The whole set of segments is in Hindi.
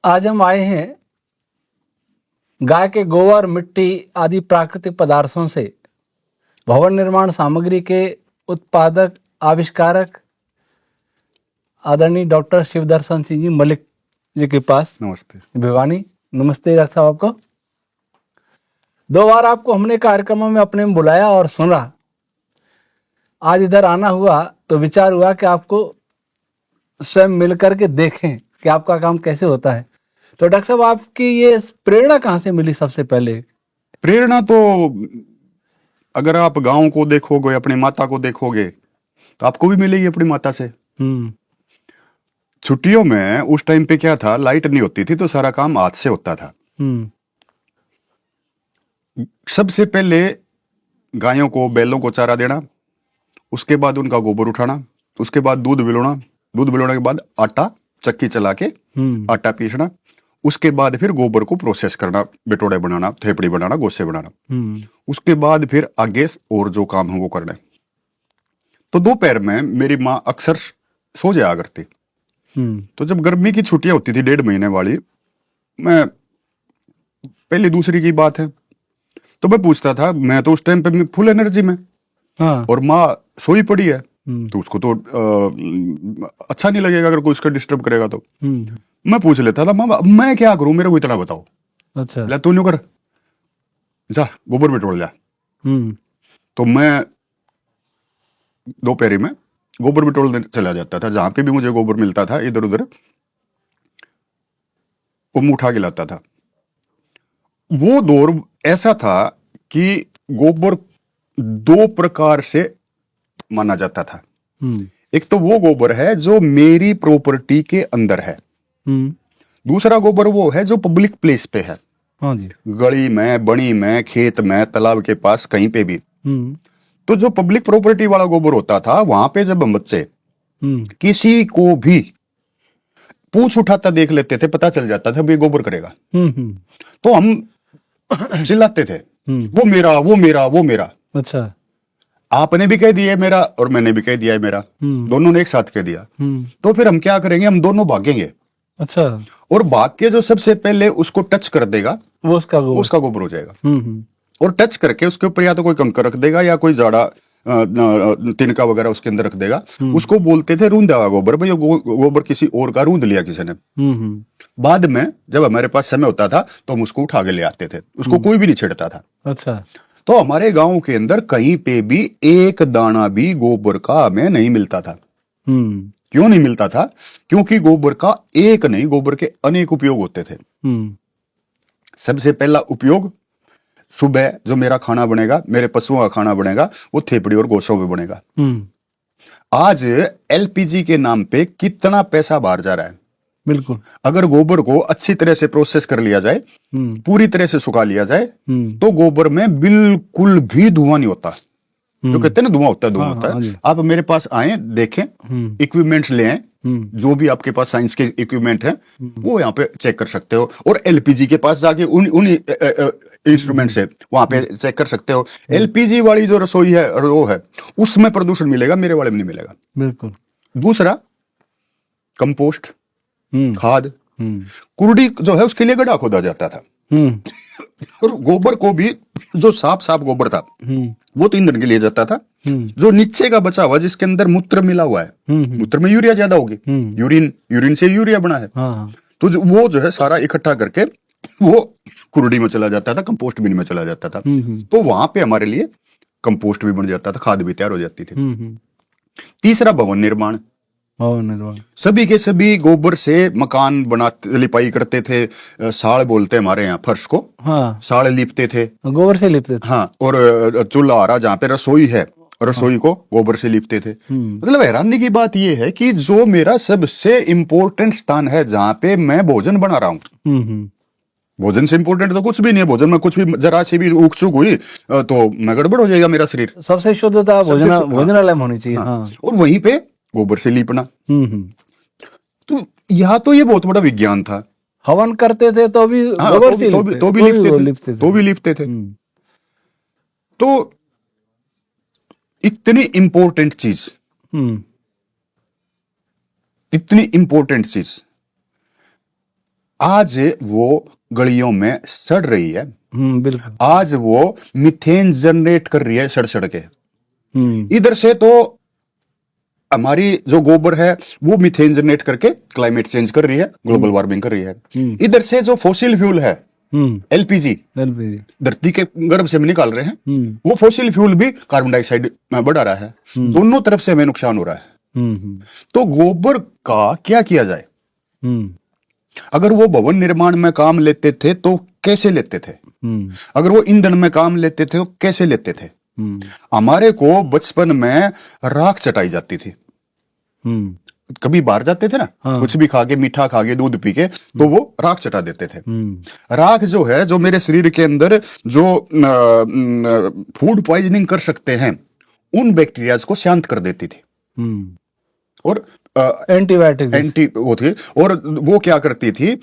आज हम आए हैं गाय के गोबर, मिट्टी आदि प्राकृतिक पदार्थों से भवन निर्माण सामग्री के उत्पादक आविष्कारक आदरणीय डॉक्टर शिवदर्शन सिंह जी मलिक जी के पास। नमस्ते। भिवानी। नमस्ते डॉक्टर साहब आपको। 2 बार आपको हमने कार्यक्रमों में अपने में बुलाया और सुना। आज इधर आना हुआ तो विचार हुआ कि आपको स्वयं मिल करके देखें कि आपका काम कैसे होता है। तो डॉक्टर साहब, आपकी ये प्रेरणा कहाँ से मिली? सबसे पहले प्रेरणा तो अगर आप गांव को देखोगे, अपनी माता को देखोगे, तो आपको भी मिलेगी अपनी माता से। छुट्टियों में उस टाइम पे क्या था, लाइट नहीं होती थी तो सारा काम हाथ से होता था। सबसे पहले गायों को, बैलों को चारा देना, उसके बाद उनका गोबर उठाना, उसके बाद दूध बिलोना, दूध बिलोने के बाद आटा चक्की चला के आटा पीसना, उसके बाद फिर गोबर को प्रोसेस करना, बिटोड़े बनाना, थेपड़ी बनाना, गोसे बनाना, उसके बाद फिर आगे और जो काम है वो करना। तो दोपहर में मेरी माँ अक्सर सो जाया करती। तो जब गर्मी की छुट्टियां होती थी 1.5 महीने वाली, मैं पहली दूसरी की बात है, तो मैं पूछता था, मैं तो उस टाइम पे फुल एनर्जी में, और माँ सोई पड़ी है, तो उसको तो अच्छा नहीं लगेगा अगर कोई उसका डिस्टर्ब करेगा। तो मैं पूछ लेता था, मामा मैं क्या करूं, मेरे को इतना बताओ। अच्छा। तू न्यू कर, जा गोबर में तोड़ जा। तो मैं दोपहरी में गोबर में तोड़ने चला जाता था, जहां पे भी मुझे गोबर मिलता था इधर उधर वो मुंह उठा के लाता था। वो दौर ऐसा था कि गोबर 2 प्रकार से माना जाता था। एक तो वो गोबर है जो मेरी प्रॉपर्टी के अंदर है, दूसरा गोबर वो है जो पब्लिक प्लेस पे है। हाँ जी। गली में, बणी में, खेत में, तालाब के पास, कहीं पे भी। तो जो पब्लिक प्रॉपर्टी वाला गोबर होता था, वहां पे जब हम बच्चे किसी को भी पूछ उठाता देख लेते थे, पता चल जाता था भी गोबर करेगा, तो हम चिल्लाते थे, वो मेरा, वो मेरा, वो मेरा। अच्छा। आपने भी कह दिया मेरा और मैंने भी कह दिया है मेरा, दोनों ने एक साथ कह दिया। तो फिर हम क्या करेंगे, हम दोनों भागेंगे। अच्छा। और भाग के जो सबसे पहले उसको टच कर देगा वो उसका गोबर हो जाएगा। और टच करके उसके ऊपर या तो कोई कंकर रख देगा या कोई जाड़ा तिनका वगैरह उसके अंदर रख देगा। उसको बोलते थे रूंदा हुआ गोबर। भाई गोबर किसी और का रूंद लिया किसी ने। बाद में जब हमारे पास समय होता था तो हम उसको उठा के ले आते थे, उसको कोई भी नहीं छेड़ता था। अच्छा। तो हमारे गांव के अंदर कहीं पे भी एक दाना भी गोबर का हमें नहीं मिलता था। क्यों नहीं मिलता था? क्योंकि गोबर का एक नहीं, गोबर के अनेक उपयोग होते थे। सबसे पहला उपयोग, सुबह जो मेरा खाना बनेगा, मेरे पशुओं का खाना बनेगा, वो थेपड़ी और गोसों में बनेगा। आज एलपीजी के नाम पे कितना पैसा बाहर जा रहा है। बिल्कुल। अगर गोबर को अच्छी तरह से प्रोसेस कर लिया जाए, पूरी तरह से सुखा लिया जाए, तो गोबर में बिल्कुल भी धुआं नहीं होता। जो कहते हैं ना धुआं होता है, धुआं होता है। आप मेरे पास आए, देखें, इक्विपमेंट्स ले आए, जो भी आपके पास साइंस के इक्विपमेंट है वो यहाँ पे चेक कर सकते हो। और एलपीजी के पास जाके उन इंस्ट्रूमेंट से वहां पे चेक कर सकते हो। एलपीजी वाली जो रसोई है वो है, उसमें प्रदूषण मिलेगा, मेरे वाले में नहीं मिलेगा। बिल्कुल। दूसरा, कंपोस्ट, खाद, कुर्डी जो है उसके लिए गड्ढा खोदा जाता था। और गोबर को भी, जो साफ गोबर था वो तो ईंधन के लिए जाता था। जो नीचे का बचा हुआ, जिसके अंदर मूत्र मिला हुआ है, मूत्र में यूरिया ज्यादा होगी, यूरिन से यूरिया बना है। तो वो जो है सारा इकट्ठा करके वो कुर्डी में चला जाता था, कंपोस्ट बिन में चला जाता था। तो वहां पे हमारे लिए कंपोस्ट भी बन जाता था, खाद भी तैयार हो जाती थी। तीसरा, भवन निर्माण। सभी के सभी गोबर से मकान बनाते, लिपाई करते थे। साड़ बोलते हैं हमारे यहाँ फर्श को। हाँ। साड़ लिपते थे, गोबर से लिपते थे। हाँ। और चूल्हा आ रहा जहाँ पे रसोई है, रसोई को गोबर से लिपते थे। मतलब हैरानी की बात यह है कि जो मेरा सबसे इंपॉर्टेंट स्थान है, जहाँ पे मैं भोजन बना रहा हूँ, भोजन से इंपॉर्टेंट तो कुछ भी नहीं है। भोजन में कुछ भी जरा सी भी ऊक चूक हुई तो मैं गड़बड़ हो जाएगा मेरा शरीर। सबसे शुद्धता भोजनालय में होनी चाहिए। हाँ। और वहीं पे गोबर से लीपना। तो यहाँ तो ये बहुत बड़ा विज्ञान था। हवन करते थे तो भी गोबर से तो भी लिपते थे। तो इतनी इंपॉर्टेंट चीज, इतनी इंपॉर्टेंट चीज आज वो गलियों में सड़ रही है। बिल्कुल। आज वो मीथेन जनरेट कर रही है सड़ सड़ के। इधर से तो हमारी जो गोबर है वो मीथेन जनरेट करके क्लाइमेट चेंज कर रही है, ग्लोबल वार्मिंग कर रही है। इधर से जो फॉसिल फ्यूल है, एलपीजी धरती के गर्भ से हम निकाल रहे हैं, वो फॉसिल फ्यूल भी कार्बन डाइऑक्साइड बढ़ा रहा है। दोनों तरफ से हमें नुकसान हो रहा है। तो गोबर का क्या किया जाए? अगर वो भवन निर्माण में काम लेते थे तो कैसे लेते थे? अगर वो ईंधन में काम लेते थे तो कैसे लेते थे? हमारे को बचपन में राख चटाई जाती थी। कभी बाहर जाते थे ना, कुछ भी खा के, मीठा खा के, दूध पी के, तो वो राख चटा देते थे। राख जो है, जो मेरे शरीर के अंदर जो फूड पॉइजनिंग कर सकते हैं, उन बैक्टीरियाज को शांत कर देती थी। और एंटी वो थी, और वो क्या करती थी,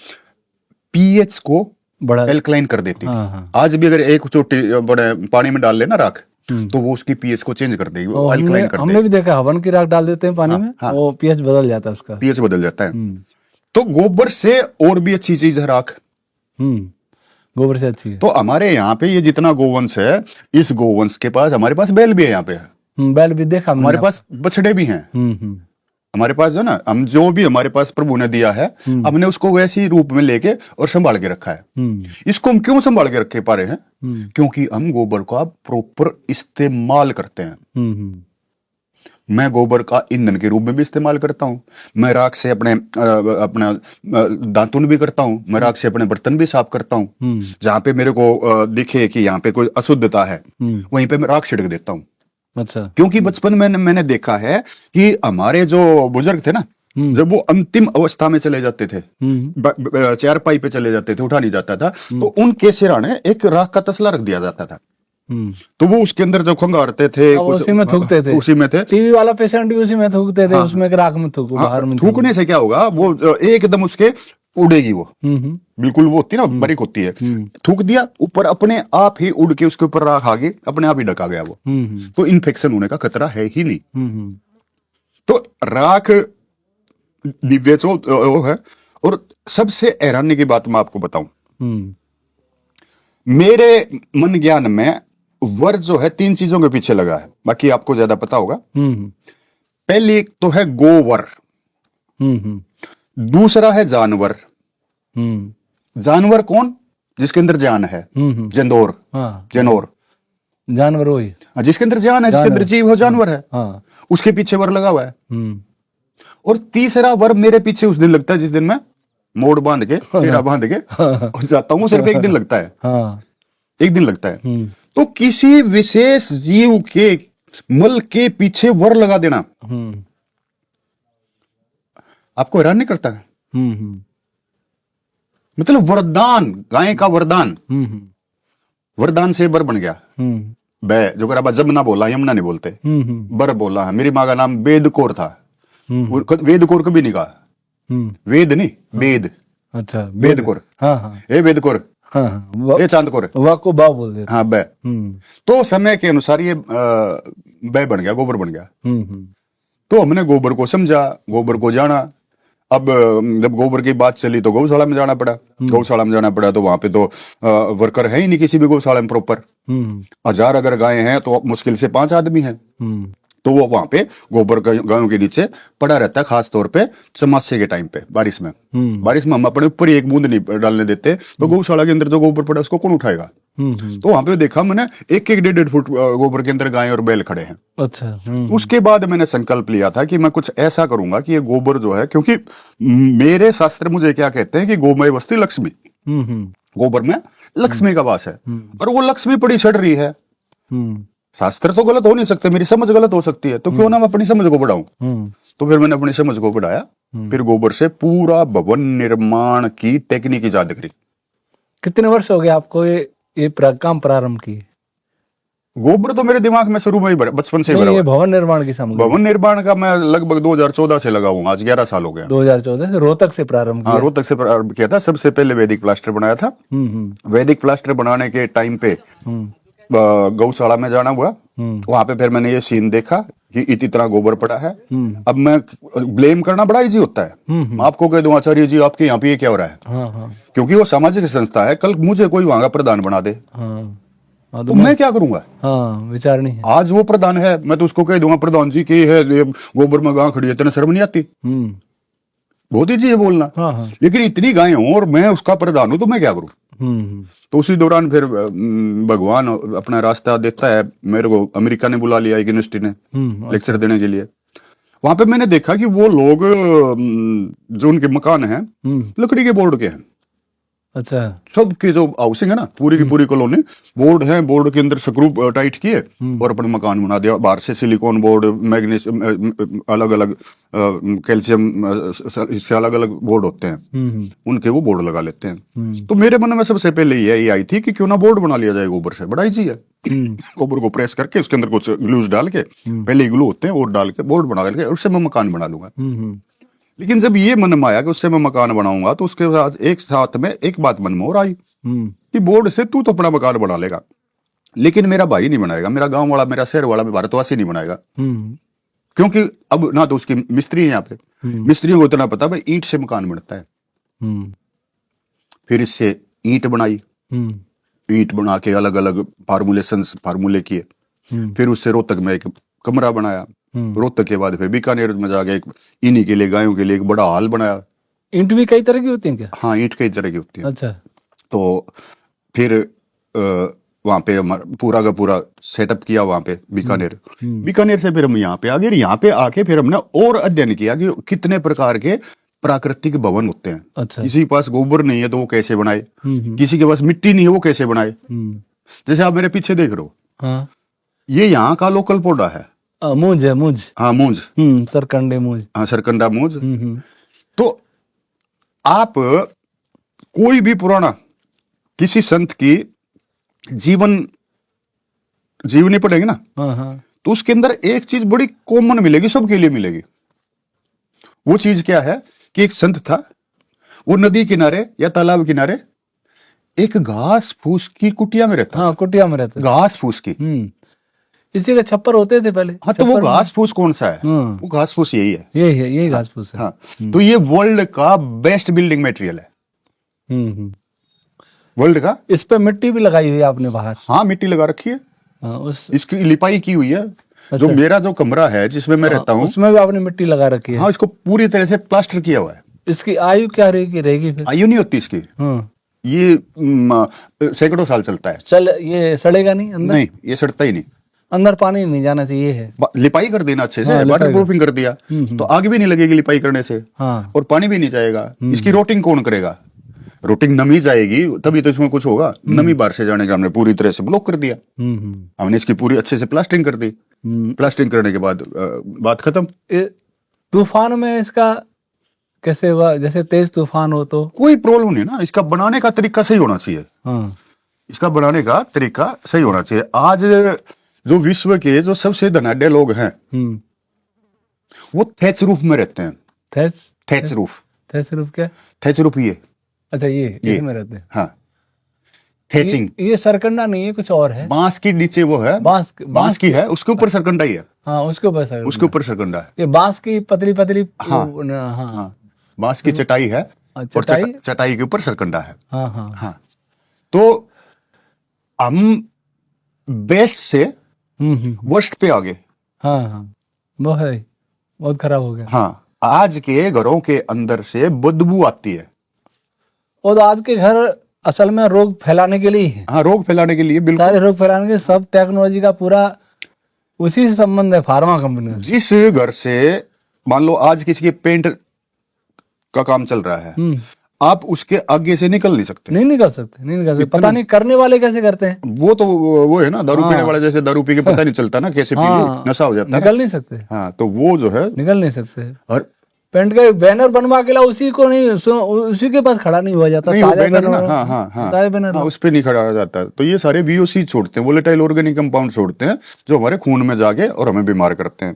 पीएच को बड़ा एल्कलाइन कर देती थी। आज भी अगर एक चोटी बड़े पानी में डाल लेना राख, तो वो उसकी पीएच को चेंज कर देगी, वो अल्कलाइन कर देगी। हमने भी देखा, हवन की राख डाल देते हैं पानी में, वो पीएच बदल जाता है, उसका पीएच बदल जाता है। तो गोबर से और भी अच्छी चीज है राख। गोबर से अच्छी है। तो हमारे यहाँ पे ये जितना गोवंश है, इस गोवंश के पास, हमारे पास बैल भी है यहाँ पे, बैल भी देखा, हमारे पास बछड़े भी हैं। हमारे पास जो ना, हम जो भी हमारे पास प्रभु ने दिया है, हमने उसको वैसी रूप में लेके और संभाल के रखा है। इसको हम क्यों संभाल के रखे पा रहे हैं? क्योंकि हम गोबर का प्रॉपर इस्तेमाल करते हैं। मैं गोबर का ईंधन के रूप में भी इस्तेमाल करता हूं। मैं राख से अपना दातुन भी करता हूं। मैं राख से अपने बर्तन भी साफ करता हूं। जहां पे मेरे को दिखे कि यहाँ पे कोई अशुद्धता है, वहीं पे मैं राख छिड़क देता हूं। अच्छा। क्योंकि बचपन में मैंने देखा है कि हमारे जो बुजुर्ग थे ना, जब वो अंतिम अवस्था में चले जाते थे, चारपाई पे चले जाते थे, उठा नहीं जाता था, तो उनके सिराने एक राख का तसला रख दिया जाता था। तो वो उसके अंदर जब खंगारते थे, उसी में थूकते थे। उसी में थे। टीवी वाला पेशेंट भी उसी में थूकते थे। उसमें राख में थूको, बाहर में थूकने से क्या होगा, वो एकदम उसके उड़ेगी, वो बिल्कुल वो होती है ना, बारीक होती है। थूक दिया ऊपर, अपने आप ही उड़ के उसके ऊपर राख आ गई, अपने आप ही ढका गया वो। तो इन्फेक्शन होने का खतरा है ही नहीं। तो राख दिव्य वो है। और सबसे हैरानी की बात मैं आपको बताऊं, मेरे मन ज्ञान में वर जो है 3 चीजों के पीछे लगा है, बाकी आपको ज्यादा पता होगा। पहली तो है गोवर, दूसरा है जानवर। जानवर कौन? जिसके अंदर जान है, जंदोर, जनोर, जानवर वही जिसके अंदर जान है, जिसके अंदर जीव हो, जानवर है। उसके पीछे वर लगा हुआ है। और तीसरा वर मेरे पीछे उस दिन लगता है जिस दिन मैं मोड़ बांध के, फेरा बांध के और जाता हूं। सिर्फ एक दिन लगता है, एक दिन लगता है। तो किसी विशेष जीव के मल के पीछे वर लगा देना आपको हैरान नहीं करता है? मतलब वरदान, गाय का वरदान, वरदान से बर बन गया। बै जो कर जमुना बोला, यमुना नहीं बोलते, बर बोला है। मेरी माँ का नाम वेदकोर था। वेदकोर कभी नहीं कहा, वेद नहीं, वेद। अच्छा, वेदकोर। ए वेदकोर, ये चांदकोर, वाह को बा बोल देते। हाँ, बै। तो समय के अनुसार ये बै बन गया, गोबर बन गया। तो हमने गोबर को समझा, गोबर को जाना। अब जब गोबर की बात चली तो गौशाला में जाना पड़ा। गौशाला में जाना पड़ा तो वहां पे तो वर्कर है ही नहीं किसी भी गौशाला में प्रॉपर। 1000 अगर गायें हैं तो मुश्किल से 5 आदमी हैं। तो वो वहां पे गोबर गायों के नीचे पड़ा रहता है, खास तौर पे चमासे के टाइम पे, बारिश में। बारिश में हम अपने ऊपर एक बूंद नहीं डालने देते, तो गौशाला के अंदर जो गोबर पड़ा उसको कौन उठाएगा? तो वहां पे देखा मैंने 1-1, 1.5 फुट गोबर के अंदर गायें और बैल खड़े हैं। अच्छा। उसके बाद मैंने संकल्प लिया था कि मैं कुछ ऐसा करूंगा कि ये गोबर जो है, क्योंकि मेरे शास्त्र मुझे क्या कहते हैं कि गोमय वस्ती लक्ष्मी, गोबर में लक्ष्मी का वास है, और वो लक्ष्मी पड़ी सड़ रही है। शास्त्र तो गलत हो नहीं सकते, मेरी समझ गलत हो सकती है, तो क्यों ना मैं अपनी समझ को बढ़ाऊं। तो फिर मैंने अपनी समझ को बढ़ाया, फिर गोबर से पूरा भवन निर्माण की टेक्निक इजाद करी। कितने वर्ष हो गए आपको ये काम प्रारंभ किए? गोबर तो मेरे दिमाग में शुरू में ही बचपन से ही भरा। ये भवन निर्माण की सामग्री, भवन निर्माण का मैं लगभग 2014 से लगा हूँ, आज 11 साल हो गया। 2014 से रोहतक से प्रारंभ किया? हाँ, रोहतक से प्रारंभ किया था। सबसे पहले वैदिक प्लास्टर बनाया था। वैदिक प्लास्टर बनाने के टाइम पे गौशाला में जाना हुआ, वहां पे फिर मैंने ये सीन देखा कि इतना गोबर पड़ा है। अब मैं ब्लेम करना बड़ा इजी होता है, मैं आपको कह दूं आचार्य जी आपके यहाँ पे ये क्या हो रहा है, क्योंकि वो सामाजिक संस्था है, कल मुझे कोई वहां का प्रधान बना दे तो मैं क्या करूंगा? विचार नहीं है। आज वो प्रधान है, मैं तो उसको कह दूंगा प्रधान जी की है ये गोबर में गाय खड़ी है, इतने शर्म नहीं आती? बहुत ईजी है बोलना। लेकिन इतनी गायें हों और मैं उसका प्रधान हूं तो मैं क्या करूं? तो उसी दौरान फिर भगवान अपना रास्ता देता है, मेरे को अमेरिका ने बुला लिया एक यूनिवर्सिटी ने लेक्चर देने के लिए। वहां पे मैंने देखा कि वो लोग जो उनके मकान हैं लकड़ी के बोर्ड के हैं। अच्छा। सबकी जो हाउसिंग है ना पूरी की पूरी कॉलोनी बोर्ड है, बोर्ड के अंदर स्क्रू टाइट किए और अपने मकान बना दिया। बाहर से सिलिकॉन बोर्ड, मैग्नीशियम, अलग अलग कैल्शियम, इसके अलग अलग बोर्ड होते हैं, उनके वो बोर्ड लगा लेते हैं। तो मेरे मन में सबसे पहले यही आई थी कि क्यों ना बोर्ड बना लिया जाए गोबर से, बड़ा ईजी है। गोबर को प्रेस करके उसके अंदर कुछ ग्लूज डाल के, पहले ग्लू होते हैं, और डाल के बोर्ड बना करके उससे मैं मकान बना लूंगा। लेकिन जब ये मन में आया कि उससे मैं मकान बनाऊंगा तो उसके साथ में एक बात मन में और आई कि बोर्ड से तू तो अपना मकान बना लेगा, लेकिन मेरा भाई नहीं बनाएगा, मेरा गांव वाला, मेरा शहर वाला, भारतवासी नहीं बनाएगा। क्योंकि अब ना तो उसकी मिस्त्री है यहाँ पे, मिस्त्रियों को इतना पता भाई ईंट से मकान बनता है। फिर इससे ईंट बनाई, ईंट बना के अलग अलग फार्मूले किए, फिर उससे रोहतक में एक कमरा बनाया, रोहतक के बाद फिर बीकानेर में जाके इन्हीं के लिए, गायों के लिए एक बड़ा हॉल बनाया। ईंट भी कई तरह की होती हैं क्या? हाँ, ईंट कई तरह की होती है। अच्छा। तो फिर वहां पे पूरा का पूरा सेटअप किया वहां पे बीकानेर से फिर हम यहाँ पे आ गए। यहाँ पे आके फिर हमने और अध्ययन किया कि कितने प्रकार के प्राकृतिक भवन होते हैं। अच्छा। किसी के पास गोबर नहीं है तो वो कैसे बनाए, किसी के पास मिट्टी नहीं है वो कैसे बनाए। जैसे आप मेरे पीछे देख रहे हो, हाँ। ये यहाँ का लोकल पौधा है, मूंज है, मूंज। हाँ, मूंज, सरकंडे मूंज। हाँ, सरकंडा मूंज। तो आप कोई भी पुराना किसी संत की जीवनी पढ़ेंगे ना, तो उसके अंदर एक चीज बड़ी कॉमन मिलेगी, सबके लिए मिलेगी। वो चीज क्या है कि एक संत था, वो नदी किनारे या तालाब किनारे एक घास फूस की कुटिया में रहता। हाँ, कुटिया में रहता, घास फूस की। इसी के छप्पर होते थे पहले। हाँ, तो वो घास फूस कौन सा है? वो घास फूस यही है, यही घास फूस है। हाँ। तो ये वर्ल्ड का बेस्ट बिल्डिंग मटेरियल है, वर्ल्ड का। इस पे मिट्टी भी लगाई हुई है आपने बाहर? हाँ, मिट्टी लगा रखी है। इसकी लिपाई की हुई है। अच्छा। जो मेरा जो कमरा है जिसमें मैं रहता हूँ उसमें भी आपने मिट्टी लगा रखी है? हाँ, इसको पूरी तरह से प्लास्टर किया हुआ है। इसकी आयु क्या रहेगी फिर? आयु नहीं होती इसकी, ये सैकड़ों साल चलता है। ये सड़ेगा नहीं अंदर? नहीं, ये सड़ता ही नहीं, अंदर पानी नहीं जाना चाहिए है। लिपाई कर देना अच्छे से, वाटर प्रूफिंग कर दिया तो आग भी नहीं लगेगी लिपाई करने से। हाँ। और पानी भी नहीं जाएगा। इसकी रोटिंग कौन करेगा? रोटिंग नमी जाएगी तभी तो इसमें कुछ होगा। नमी बाहर से जाने का हमने पूरी तरह से ब्लॉक कर दिया। हमने इसकी पूरी अच्छे से प्लास्टिंग कर दी। प्लास्टिंग करने के बाद बात खत्म। तूफान में इसका कैसे हुआ? जैसे तेज तूफान हो तो कोई प्रॉब्लम नहीं ना, इसका बनाने का तरीका सही होना चाहिए। हाँ। इसका बनाने का तरीका सही होना चाहिए। आज जो विश्व के जो सबसे धनाढ्य लोग हैं वो थैच रूफ में रहते हैं। थैच रूफ क्या? थैच रूफ ये, अच्छा, ये में रहते हैं। हाँ, थैचिंग। ये सरकंडा नहीं है, कुछ और है। बांस की नीचे वो है, बांस की है, उसके ऊपर सरकंडा ही है। हाँ, उसके ऊपर सरकंडा है। ये बांस की पतली पतली। हाँ, हाँ, बांस की चटाई है और चटाई के ऊपर सरकंडा है। हाँ, हाँ, हाँ। तो हम बेस्ट से वर्स्ट पे आ गए। हाँ, हाँ, वो है, बहुत खराब हो गया। हाँ, आज के घरों के अंदर से बदबू आती है। और आज के घर असल में रोग फैलाने के लिए है। हाँ, रोग फैलाने के लिए, बिल्कुल सारे रोग फैलाने के, सब टेक्नोलॉजी का पूरा उसी से संबंध है, फार्मा कंपनी। जिस घर से मान लो आज किसी के पेंट का काम चल रहा है, आप उसके आगे से निकल नहीं सकते। नहीं निकल सकते। पता नहीं करने वाले कैसे करते हैं। वो है ना, दारू पीने वाले जैसे दारू पी के पता नहीं चलता ना कैसे पी लिए, नशा हो जाता है, निकल नहीं सकते। हाँ, तो वो जो है निकल नहीं सकते। और पेंट का बैनर बनवा के ला, उसी को नहीं, उसी के पास खड़ा नहीं हुआ जाता। ताजा बैनर ना, हाँ, हाँ, हाँ, ताजा बैनर, उस पे नहीं खड़ा जाता। तो ये सारे VOC छोड़ते हैं, वोलेटाइल ऑर्गेनिक कंपाउंड छोड़ते हैं, जो हमारे खून में जाके और हमें बीमार करते हैं।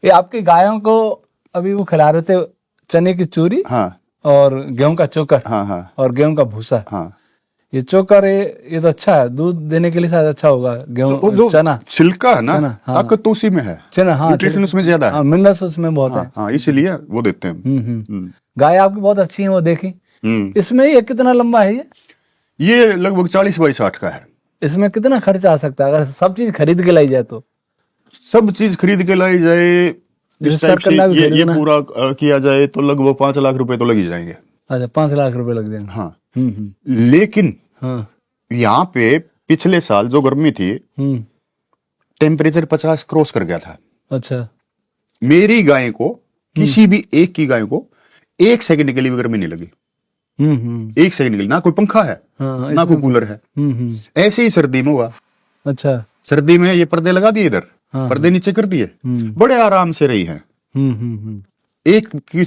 ये आपकी गायों को अभी वो खिला रहे थे चने की चूरी, हाँ, और गेहूं का चोकर, हाँ, हाँ, और गेहूं का भूसा, हाँ। ये चोकर ये तो अच्छा है, दूध देने के लिए शायद अच्छा होगा। गेहूं तो जो चना छिलका है ना, चना, हाँ। ताकत तो उसी में है, चना, हाँ, न्यूट्रिशन उसमें ज्यादा है, मिनरल्स उसमें बहुत है। हाँ, इसीलिए वो देते हैं। गाय आपकी बहुत अच्छी है, वो देखी। इसमें ये कितना लंबा है ये लगभग 40 बाई 60 का है। इसमें कितना खर्चा आ सकता है अगर सब चीज खरीद के लाई जाए तो? सब चीज खरीद के लाई जाए, इस टाइप से ये पूरा किया जाए तो लगभग 5 लाख रुपए तो लग ही जाएंगे। अच्छा, 5 लाख रुपए लग जाएंगे। हाँ। लेकिन हाँ। यहाँ पे पिछले साल जो गर्मी थी, टेम्परेचर 50 क्रॉस कर गया था। अच्छा। मेरी गाय को, किसी भी एक की गाय को 1 सेकंड के लिए भी गर्मी नहीं लगी। 1 सेकंड के लिए, ना कोई पंखा है, हाँ, ना कोई कूलर है। ऐसे ही सर्दी में हुआ। अच्छा। सर्दी में ये पर्दे लगा दिए इधर, हाँ, पर्दे नीचे कर दिए, बड़े आराम से रही है।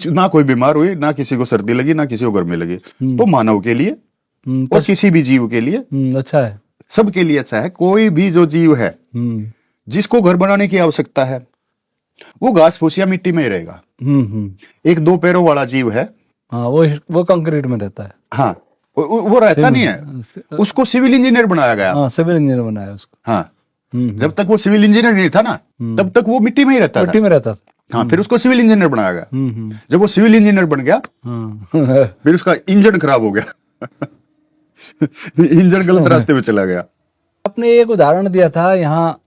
ना कोई बीमार हुई, ना किसी को सर्दी लगी, ना किसी को गर्मी लगी। तो मानव के लिए और किसी भी जीव के लिए अच्छा है, सबके लिए अच्छा है। कोई भी जो जीव है जिसको घर बनाने की आवश्यकता है, वो घास फूस या मिट्टी में ही रहेगा। एक 2 पैरों वाला जीव है, हाँ, वो कंक्रीट में रहता है। हाँ, वो रहता नहीं है, उसको सिविल इंजीनियर बनाया गया। हाँ, सिविल इंजीनियर बनाया उसको। हाँ, जब तक वो सिविल इंजीनियर नहीं था ना, तब तक वो मिट्टी में ही रहता था। मिट्टी में रहता था। हाँ, फिर उसको सिविल इंजीनियर बनाया गया। जब वो सिविल इंजीनियर बन गया, फिर उसका इंजन खराब हो गया। इंजन गलत रास्ते पे चला गया। आपने एक उदाहरण दिया था यहाँ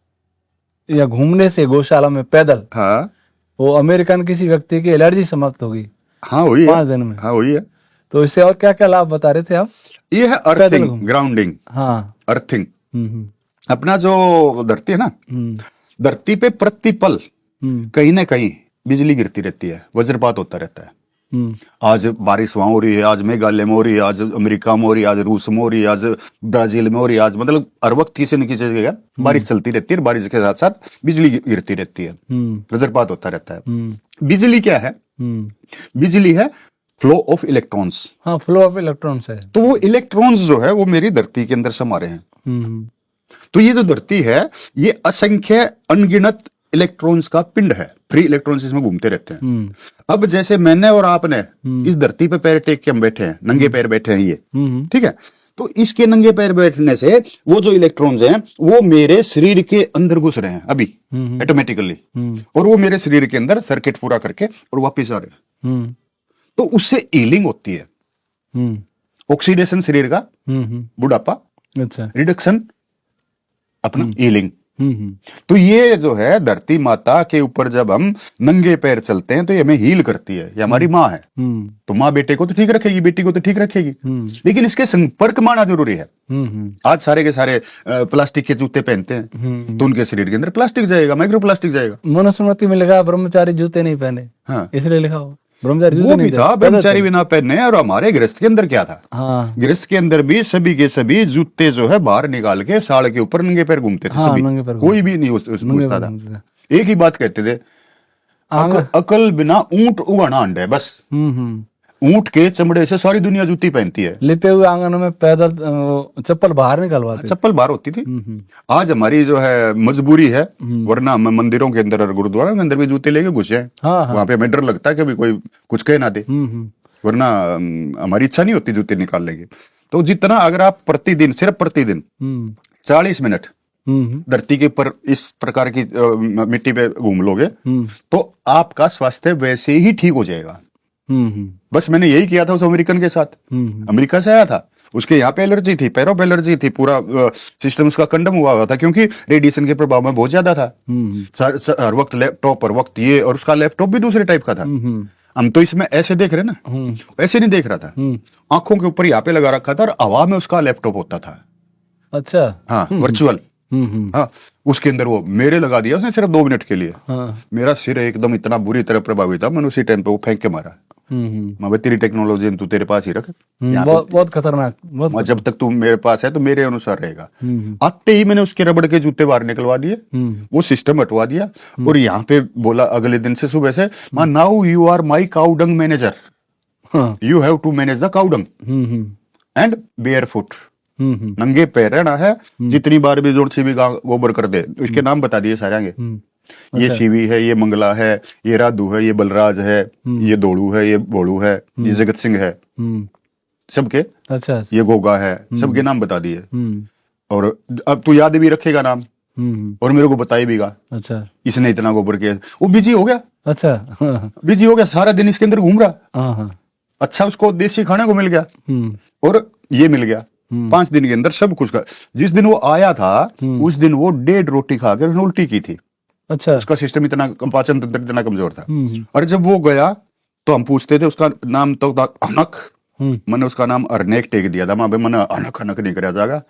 या घूमने से गौशाला में पैदल, हाँ, वो अमेरिकन किसी व्यक्ति की एलर्जी समाप्त होगी। हाँ, हुई है 5 दिन में। हाँ, हुई है। तो इससे और क्या क्या लाभ बता रहे थे आप? ये है अर्थिंग, ग्राउंडिंग। हाँ, अर्थिंग। अपना जो धरती है ना, धरती पे प्रतिपल कहीं ना कहीं बिजली गिरती रहती है, वज्रपात होता रहता है। आज बारिश वहां हो रही है, आज मेघालय में हो रही है, आज अमेरिका में हो रही है, आज रूस में हो रही है, आज ब्राजील में हो रही है। आज मतलब हर वक्त किसी न किसी जगह बारिश चलती रहती है, बारिश के साथ साथ बिजली गिरती रहती है, वज्रपात होता रहता है। बिजली क्या है? बिजली है फ्लो ऑफ इलेक्ट्रॉन्स। हाँ, फ्लो ऑफ इलेक्ट्रॉन्स है। तो वो इलेक्ट्रॉन्स जो है वो मेरी धरती के अंदर समा रहे हैं। तो ये जो धरती है, ये असंख्य अनगिनत इलेक्ट्रॉन्स का पिंड है, फ्री इलेक्ट्रॉन्स इसमें घूमते रहते हैं। अब जैसे मैंने और आपने इस धरती पे पैर टेक के हम बैठे हैं, नंगे पैर बैठे हैं ये, ठीक है, तो इसके नंगे पैर बैठने से वो जो इलेक्ट्रॉन्स हैं वो मेरे शरीर के अंदर घुस रहे हैं अभी ऑटोमेटिकली, और वो मेरे शरीर के अंदर सर्किट पूरा करके और वापिस आ रहे हैं। तो उससे हीलिंग होती है, ऑक्सीडेशन शरीर का, बुढ़ापा, अच्छा, रिडक्शन, अपना हीलिंग। तो ये जो है धरती माता के ऊपर जब हम नंगे पैर चलते हैं तो ये हमें हील करती है। ये हमारी माँ है, तो माँ बेटे को तो ठीक रखेगी, बेटी को तो ठीक रखेगी, लेकिन इसके संपर्क में आना जरूरी है। आज सारे के सारे प्लास्टिक के जूते पहनते हैं, तो उनके शरीर के अंदर प्लास्टिक जाएगा, माइक्रो प्लास्टिक जाएगा। मनुस्मृति में लिखा ब्रह्मचारी जूते नहीं पहने, हाँ, इसलिए लिखा हो ब्रह्मचारी। वो भी था ब्रह्मचारी भी ना पहने। और हमारे गृहस्थ के अंदर क्या था? हाँ, गृहस्थ के अंदर भी सभी के सभी जूते जो है बाहर निकाल के साड़ के ऊपर नंगे पैर घूमते थे, हाँ, सभी, कोई भी नहीं पूछता था। एक ही बात कहते थे, अकल बिना ऊंट उगाना अंड है, बस। ऊंट के चमड़े से सारी दुनिया जूती पहनती है। लिपे हुए आंगनों में पैदल चप्पल बाहर निकलवाते, चप्पल बाहर होती थी। आज हमारी जो है मजबूरी है, वरना हम मंदिरों के अंदर और गुरुद्वारा के अंदर भी जूते लेके घुसे हैं। हाँ, हाँ। वहां पे हमें डर लगता है कि कोई कुछ कह ना दे, वरना हमारी इच्छा नहीं होती जूते निकालने की। तो जितना अगर आप प्रतिदिन, सिर्फ प्रतिदिन 40 मिनट धरती के ऊपर इस प्रकार की मिट्टी पे घूम लोगे तो आपका स्वास्थ्य वैसे ही ठीक हो जाएगा। बस मैंने यही किया था उस अमेरिकन के साथ। अमेरिका से आया था, उसके यहाँ पे एलर्जी थी, पैरों पे एलर्जी थी, पूरा सिस्टम उसका कंडम हुआ था क्योंकि रेडिएशन के प्रभाव में बहुत ज्यादा था। हर वक्त लैपटॉप, हर वक्त ये, और उसका लैपटॉप भी दूसरे टाइप का था। हम तो इसमें ऐसे देख रहे ना, ऐसे नहीं देख रहा था, आंखों के ऊपर यहाँ पे लगा रखा था और हवा में उसका लैपटॉप होता था। अच्छा, हाँ, वर्चुअल। हाँ, उसके अंदर वो मेरे लगा दिया उसने सिर्फ 2 मिनट के लिए। हाँ। मेरा सिर एकदम इतना बुरी तरह प्रभावित था, मैंने उसी टाइम पे वो फेंक के मारा। मैं तेरी टेक्नोलॉजी तू तेरे पास ही रख, बहुत खतरनाक, बहुत। जब तक तू मेरे पास है तो मेरे अनुसार रहेगा। आते ही मैंने उसके रबड़ के जूते बाहर निकलवा दिए, वो सिस्टम हटवा दिया, और यहाँ पे बोला अगले दिन से सुबह से, now you are my cow dung manager, you have to manage the cow dung and bear foot. नंगे पैर रहना है, जितनी बार भी जोर से भी गोबर कर दे। इसके नाम बता दिए सारे आगे, ये शिवी है, ये मंगला है, ये राधु है, ये बलराज है, ये दौड़ू है, ये बोड़ू है, ये जगत सिंह है। सबके। अच्छा। ये गोगा है, सबके नाम बता दिए। और अब तू याद भी रखेगा नाम, और मेरे को बताई भीगा। अच्छा, इसने इतना गोबर किया, वो बिजी हो गया। अच्छा, बिजी हो गया, सारा दिन इसके अंदर घूम रहा। अच्छा, उसको देसी खाने को मिल गया और ये मिल गया। 5 दिन के अंदर सब कुछ का। जिस दिन वो आया था उस दिन वो 1.5 रोटी खाकर उसने उल्टी की थी। अच्छा, उसका सिस्टम इतना, पाचन तंत्र इतना कमजोर था। और जब वो गया तो हम पूछते थे, उसका नाम तो था अनक। मैंने उसका नाम अरनेक टेक दिया था। मैंने अनक अनक नहीं कराया जाएगा,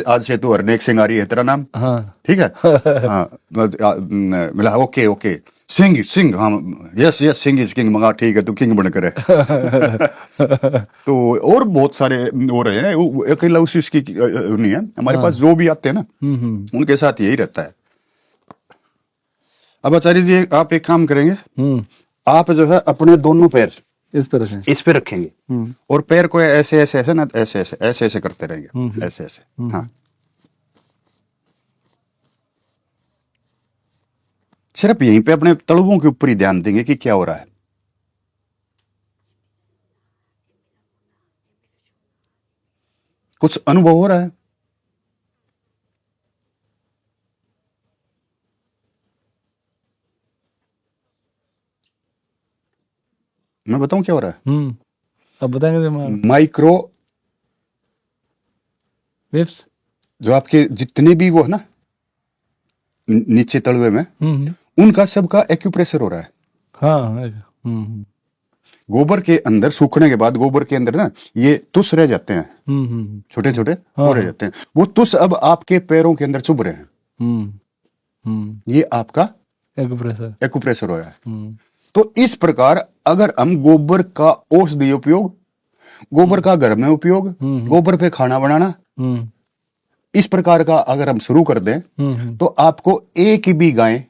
आज से तो अरनेक सिंह आ रही है तेरा नाम। ठीक है। हाँ, मिला ओके ओके, सिंह सिंह, हाँ yes yes, Singh is king. मगा ठीक है, तू किंग बनकर है। तो और बहुत सारे हो रहे हैं, अकेला उसी की नहीं है। हमारे पास जो भी आते हैं ना उनके साथ यही रहता है। अब आचार्य जी आप एक काम करेंगे, आप जो है अपने दोनों पैर इस पे रखेंगे और पैर को ऐसे ऐसे ऐसे ना, ऐसे ऐसे ऐसे ऐसे करते रहेंगे, ऐसे ऐसे। हाँ, सिर्फ यहीं पे अपने तलवों के ऊपर ही ध्यान देंगे कि क्या हो रहा है। कुछ अनुभव हो रहा है? मैं बताऊं क्या हो रहा है? अब बताएंगे। माइक्रो वेव्स जो आपके जितने भी वो है ना नीचे तलवे में, उनका सबका एक्यूप्रेशर हो रहा है। हाँ, गोबर के अंदर सूखने के बाद गोबर के अंदर ना ये तुस रह जाते हैं, छोटे छोटे हो रह जाते हैं। वो तुस अब आपके पैरों के अंदर चुभ रहे हैं। ये आपका एक्यूप्रेशर हो रहा है। तो इस प्रकार अगर हम गोबर का औषधि उपयोग, गोबर का घर में उपयोग, गोबर पे खाना बनाना, इस प्रकार का अगर हम शुरू कर दें तो आपको एक भी गाय,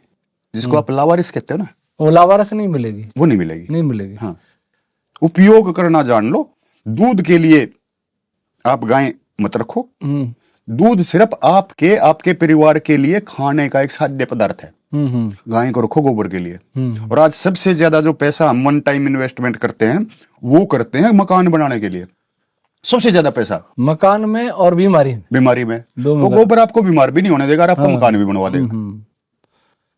जिसको आप लावारिस कहते हो ना, वो लावारिस नहीं मिलेगी, वो नहीं मिलेगी, नहीं मिलेगी। हाँ, उपयोग करना जान लो। दूध के लिए आप गाय मत रखो। दूध सिर्फ आपके परिवार के लिए खाने का एक खाद्य पदार्थ है। गाय को रखो गोबर के लिए। और आज सबसे ज्यादा जो पैसा हम वन टाइम इन्वेस्टमेंट करते हैं वो करते हैं मकान बनाने के लिए। सबसे ज्यादा पैसा मकान में और बीमारी में। वो गोबर आपको बीमार भी नहीं होने देगा, आपको मकान भी बनवा देगा।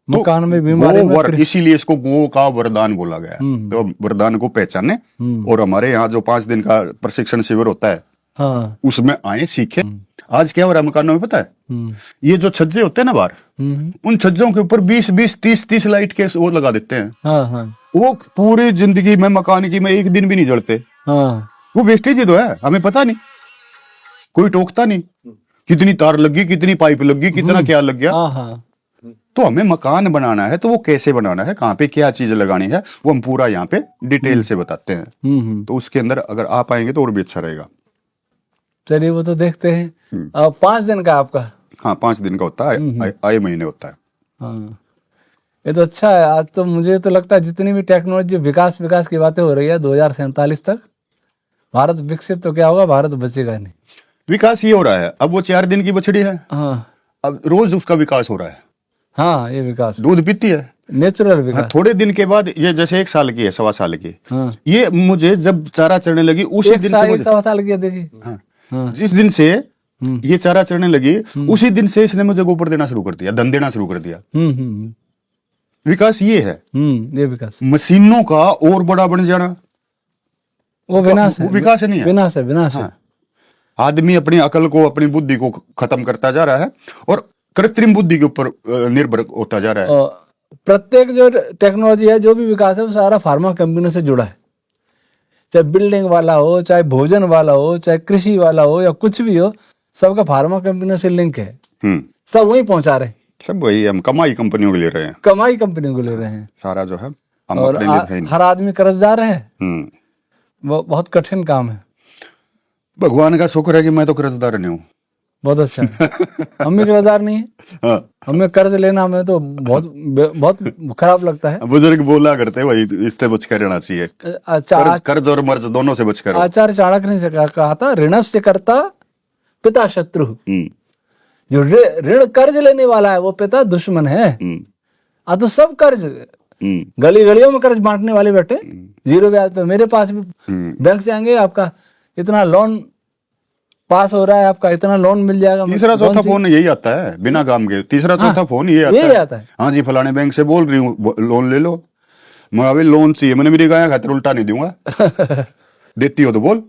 मकान में बीमारी में, इसीलिए इसको गो का वरदान बोला गया। तो वरदान को पहचाने और हमारे यहाँ जो 5 दिन का प्रशिक्षण शिविर होता है, हाँ, उसमें आए, सीखे। आज क्या हो रहा है मकानों में पता है? ये जो छज्जे होते हैं ना बाहर, उन छज्जों के ऊपर 20-20, 30-30 लाइट के वो लगा देते हैं। हाँ, हाँ। वो पूरी जिंदगी में मकान की में एक दिन भी नहीं जलते। हाँ। वो वेस्टेज ही तो है, हमें पता नहीं, कोई टोकता नहीं कितनी तार लगी, कितनी पाइप लगी, कितना क्या लग गया। हाँ, हाँ। तो हमें मकान बनाना है तो वो कैसे बनाना है, कहाँ पे क्या चीज लगानी है, वो हम पूरा यहाँ पे डिटेल से बताते हैं। तो उसके अंदर अगर आप आएंगे तो और भी अच्छा रहेगा। चलिए वो तो देखते हैं। 5 दिन का आपका? हाँ, 5 दिन का होता है, आए महीने होता है। हाँ, ये तो अच्छा है। आज तो मुझे तो लगता है जितनी भी टेक्नोलॉजी विकास की बातें हो रही है 2047 तक भारत विकसित, तो क्या होगा, भारत बचेगा नहीं। विकास ये हो रहा है, अब वो 4 दिन की बछड़ी है। हाँ, अब रोज उसका विकास हो रहा है। हाँ, ये विकास, दूध पीती है, नेचुरल विकास। हाँ, थोड़े दिन के बाद ये जैसे 1 साल की है, 1.25 साल की। हाँ, ये मुझे जब चारा चढ़ने लगी उसी दिन से, 1.25 साल की देखिए। हाँ, हाँ, जिस दिन से ये चारा चढ़ने लगी उसी दिन से इसने मुझे गोबर देना शुरू कर दिया, धन देना शुरू कर दिया। विकास ये है। ये विकास। मशीनों का और बड़ा बन जाना वो विनाश है, वो विकास नहीं है, विनाश है, विनाश है। आदमी अपनी अकल को, अपनी बुद्धि को खत्म करता जा रहा है और कृत्रिम बुद्धि के ऊपर निर्भर होता जा रहा है। प्रत्येक जो टेक्नोलॉजी है, जो भी विकास है, वो सारा फार्मा कंपनियों से जुड़ा है। चाहे बिल्डिंग वाला हो, चाहे भोजन वाला हो, चाहे कृषि वाला हो, या कुछ भी हो, सबका फार्मा कंपनियों से लिंक है। सब वही पहुंचा रहे हैं, सब वही हम कमाई कंपनियों को ले रहे हैं, कमाई कंपनियों को ले रहे हैं सारा जो है। और हर आदमी कर्जदार है। वो बहुत कठिन काम है। भगवान का शुक्र है कि मैं तो कर्जदार नहीं हूँ। बहुत अच्छा है। हम भी कर्जदार नहीं है। हाँ। हमें कर्ज लेना हमें तो बहुत खराब लगता है। बुजुर्ग बोला करते वही, इससे बच कर रहना चाहिए। कर्ज और मर्ज दोनों से बच कर। आचार्य चाणक्य ने कहा था, ऋणस्य कर्ता पिता शत्रु। जो ऋण कर्ज लेने वाला है वो पिता दुश्मन है। तो सब कर्ज, गली गलियों में कर्ज बांटने वाले बैठे 0 ब्याज पे। मेरे पास भी बैंक से आएंगे, आपका इतना लोन पास हो रहा है आपका, इतना लोन मिल जाएगा। तीसरा चौथा फोन यही आता है बिना काम के, तीसरा चौथा फोन यही आता है। हाँ जी, फलाने बैंक से बोल रही हूँ लोन ले लो। मैं अभी लोन चाहिए, मैंने मेरी गाय खातिर उल्टा नहीं दूंगा। देती हो तो बोल।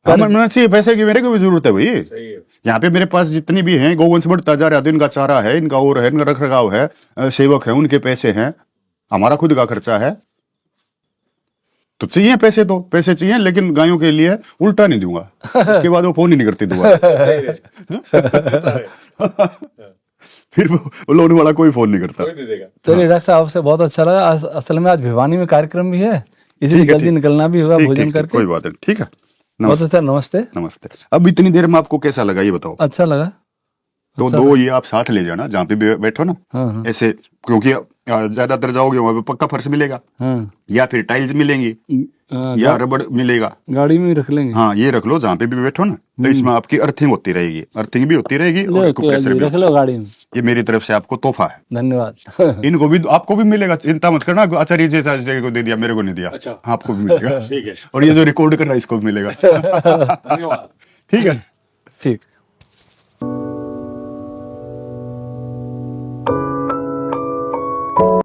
मैंने चाहिए पैसे की, मेरे को भी जरूरत है भाई। यहाँ पे मेरे पास जितनी भी हैं, गोवंश बढ़ता जा रहा है, इनका चारा है, इनका और है, इनका रख रखाव है, सेवक है, उनके पैसे हैं, हमारा खुद का खर्चा है। तो चाहिए पैसे, तो पैसे चाहिए, लेकिन गायों के लिए उल्टा नहीं दूंगा। उसके बाद वो फोन ही नहीं करती दोबारा। फिर वो लोन वाला कोई फोन नहीं करता। चलिए डॉक्टर साहब से बहुत अच्छा लगा। असल में आज भिवानी में कार्यक्रम भी है, इसलिए जल्दी निकलना भी होगा भोजन करके। कोई बात नहीं, ठीक है। बहुत अच्छा, नमस्ते। नमस्ते। अब इतनी देर में आपको कैसा लगा ये बताओ? अच्छा लगा। तो अच्छा, दो ये आप साथ ले जाना, जहाँ पे भी बैठो ना। हाँ। ऐसे, क्योंकि ज्यादातर जाओगे वहां पे पक्का फर्श मिलेगा। हाँ। या फिर टाइल्स मिलेंगी। या रबड़ मिलेगा। गाड़ी में रख लेंगे। हाँ, ये रख लो जहाँ पे भी बैठो ना, तो इसमें आपकी अर्थिंग होती रहेगी, अर्थिंग भी होती रहेगी और प्रेशर भी रख लो गाड़ी में। ये मेरी तरफ से आपको तोहफा है। धन्यवाद। इनको भी, आपको भी मिलेगा, चिंता मत करना। आचार्य जी को दे दिया, मेरे को नहीं दिया। अच्छा, आपको भी मिलेगा। ठीक है। और ये जो रिकॉर्ड कर रहा है इसको भी मिलेगा। ठीक है, ठीक।